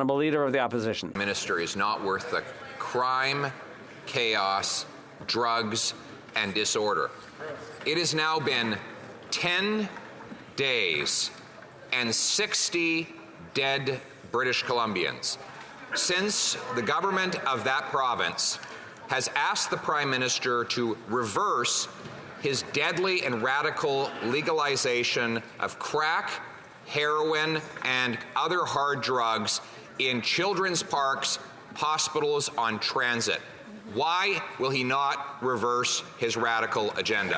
Honourable Leader of the Opposition. Minister is not worth the crime, chaos, drugs, and disorder. It has now been 10 days and 60 dead British Columbians since the government of that province has asked the Prime Minister to reverse his deadly and radical legalization of crack, heroin, and other hard drugs in children's parks, hospitals, on transit. Why will he not reverse his radical agenda?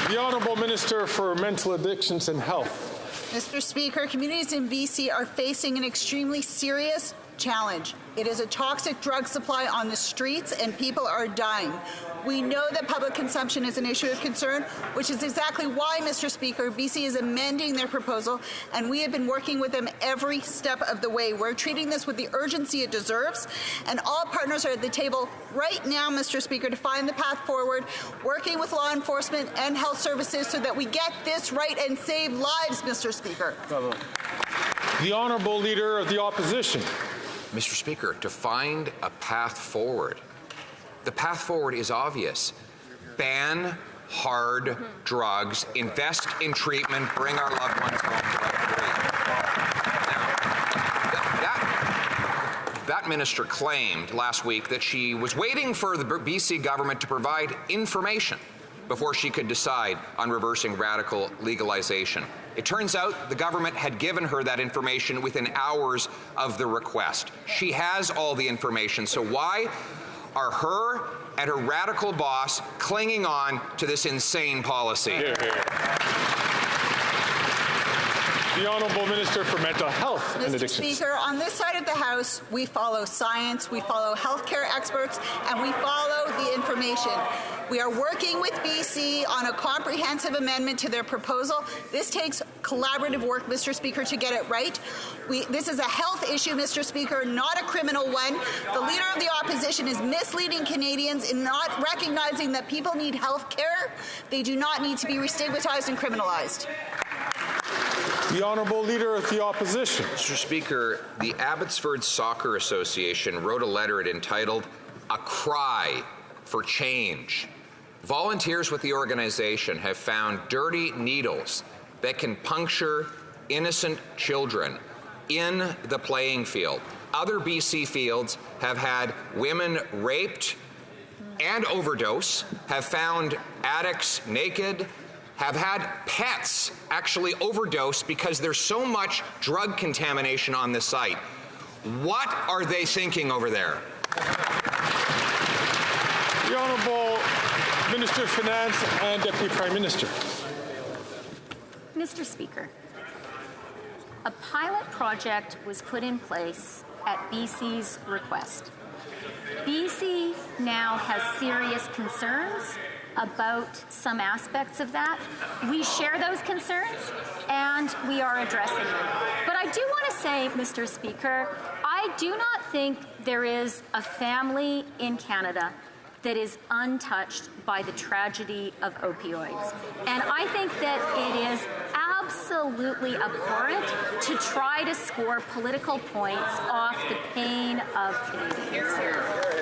The Honourable Minister for Mental Addictions and Health. Mr. Speaker, communities in BC are facing an extremely serious challenge. It is a toxic drug supply on the streets and people are dying. We know that public consumption is an issue of concern, which is exactly why, Mr. Speaker, BC is amending their proposal, and we have been working with them every step of the way. We're treating this with the urgency it deserves, and all partners are at the table right now, Mr. Speaker, to find the path forward, working with law enforcement and health services so that we get this right and save lives, Mr. Speaker. The Honourable Leader of the Opposition. Mr. Speaker, to find a path forward, the path forward is obvious. Ban hard drugs, invest in treatment, bring our loved ones home drug-free. Now, that minister claimed last week that she was waiting for the BC government to provide information before she could decide on reversing radical legalization. It turns out the government had given her that information within hours of the request. She has all the information, so why are her and her radical boss clinging on to this insane policy? The Honourable Minister for Mental Health and Addictions. Mr. Speaker, on this side of the House, we follow science, we follow healthcare experts, and we follow the information. We are working with BC on a comprehensive amendment to their proposal. This takes collaborative work, Mr. Speaker, to get it right. This is a health issue, Mr. Speaker, not a criminal one. The Leader of the Opposition is misleading Canadians in not recognizing that people need health care. They do not need to be re-stigmatized and criminalized. The Honourable Leader of the Opposition. Mr. Speaker, the Abbotsford Soccer Association wrote a letter entitled "A Cry for Change." Volunteers with the organization have found dirty needles that can puncture innocent children in the playing field. Other BC fields have had women raped and overdose, have found addicts naked, have had pets actually overdose because there's so much drug contamination on the site. What are they thinking over there? The Honourable Minister of Finance and Deputy Prime Minister. Mr. Speaker, a pilot project was put in place at BC's request. BC now has serious concerns about some aspects of that. We share those concerns and we are addressing them. But I do want to say, Mr. Speaker, I do not think there is a family in Canada that is untouched by the tragedy of opioids. And I think that it is absolutely abhorrent to try to score political points off the pain of Canadians.